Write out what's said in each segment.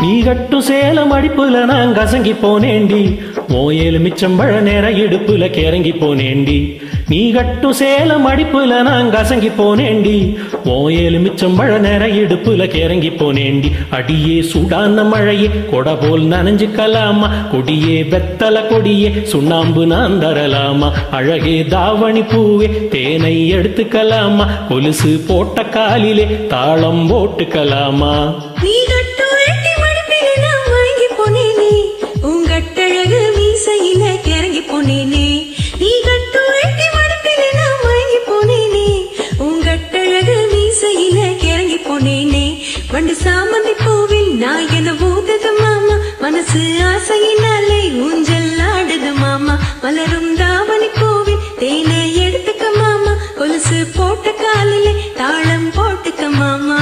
நீ கட்டு சேலம் அடிப்புல நான் கசங்கி போனேண்டி, ஓயலு மிச்சம் பழ நேர இடுப்புல கிறங்கி போனேண்டி. நீ கட்டு சேலம் அடிப்புல நான் கசங்கி போனேண்டி, ஓயலு மிச்சம் பழ நேர இடுப்புல கிறங்கி போனேண்டி. அடியே சூடான மழையே கொட போல் நனைஞ்சுக்கலாமா, கொடியே வெத்தல கொடியே சுண்ணாம்பு நான் தரலாமா. அழகே தாவணி பூவே தேனை எடுத்துக்கலாமா, கொலுசு போட்ட காலிலே தாளம் போட்டுக்கலாமா. வண்டு சாமந்தி பூவில் நான் என ஊதுது மாமா, மனசு ஆசையினாலே ஊஞ்சல் ஆடுது மாமா. மலரும் தாவணி பூவில் தேனை எடுத்துக்க மாமா, கொலுசு போட்ட காலிலே தாளம் போட்டுக்க மாமா.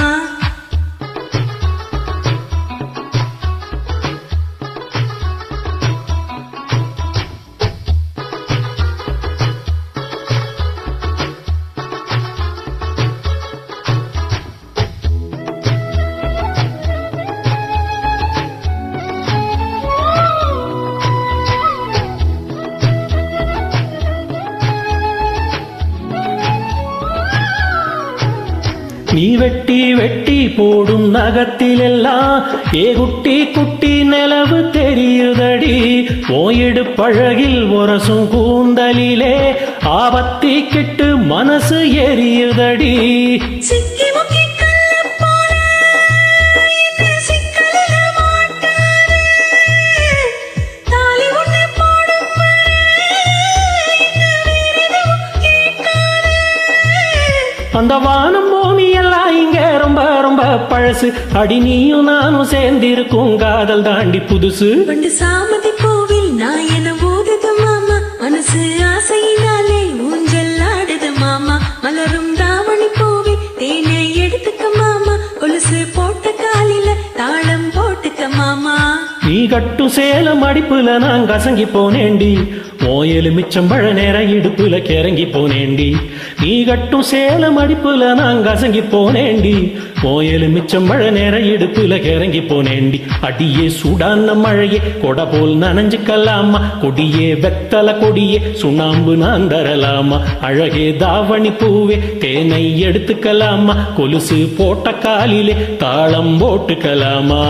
நீ வெட்டி வெட்டி போடும் நகத்திலெல்லாம் ஏ குட்டி குட்டி நிலவு தெரியுதடி, ஓயிடு பழகில் ஒரசும் கூந்தலிலே ஆபத்தி கிட்டு மனசு எரியுதடி. அந்த வானம் பூமி எல்லாம் இங்க ரொம்ப ரொம்ப பழசு, அடி நீயும் நானும் சேர்ந்திருக்கும் காதல் தாண்டி புதுசு. வண்டு சாமதி பூவில் நான் என ஊதுது மாமா, மனசு ஆசையினாலே ஊஞ்சல் ஆடுது மாமா. மலரும் தாவணி பூவில் தேனை எடுத்துக்க மாமா, கொலுசு போட்ட காலில தாளம் போட்டுக்க மாமா. நீ கட்டு சேலம் அடிப்புல நான் கசங்கி போனேண்டி, ஓயலு மிச்சம் பழ நேர இடுப்புல கிறங்கி போனேண்டி. நீ கட்டும் சேலம் அடிப்புல நான் கசங்கி போனேண்டி, ஓயலு மிச்சம் பழ நேர இடுப்புல கிறங்கி போனேண்டி. அடியே சூடான மழையே கொட போல் நனைஞ்சுக்கலாமா, கொடியே வெத்தல கொடியே சுண்ணாம்பு நான் தரலாமா. அழகே தாவணி பூவே தேனை எடுத்துக்கலாமா, கொலுசு போட்ட காலிலே தாளம் போட்டுக்கலாமா.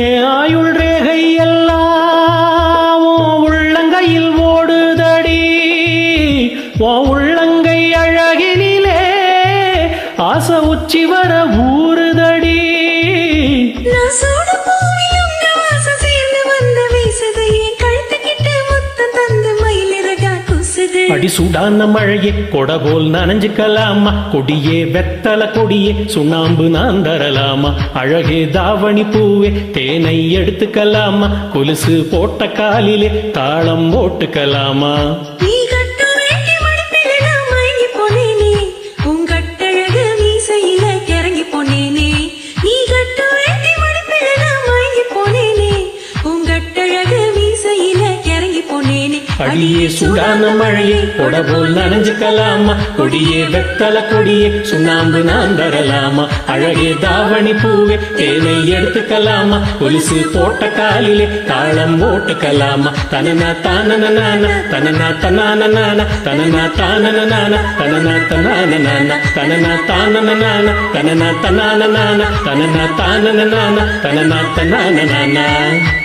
ஏன் ஆயுள் ரேகை எல்லாம் உள்ளங்கையில் ஓடுதடி, உள்ளங்கை அழகினிலே ஆசை உச்சி வர ஊறுதடி. அடி சூடான மழையே கொட போல் நனைஞ்சுக்கலாமா, கொடியே வெத்தல கொடியே சுண்ணாம்பு நான் தரலாமா. அழகே தாவணி பூவே தேனை எடுத்துக்கலாமா, கொலுசு போட்ட காலிலே தாளம் போட்டுக்கலாமா. அடியே சூடான மழையே கொட போல் நனைஞ்சுக்கலாமா, கொடியே வெத்தல கொடியே சுண்ணாம்பு நான் தரலாமா. அழகே தாவணி பூவே தேனை எடுத்துக்கலாமா, கொலுசு போட்ட காலிலே தாளம் போட்டுக்கலாமா. தனனா தானன நான தனனா தனான நான தனனா தானன நான தனனா தனான நான தனனா தானன நான தனனா தனான நான தனனா தானன நான தனனா தனான நான.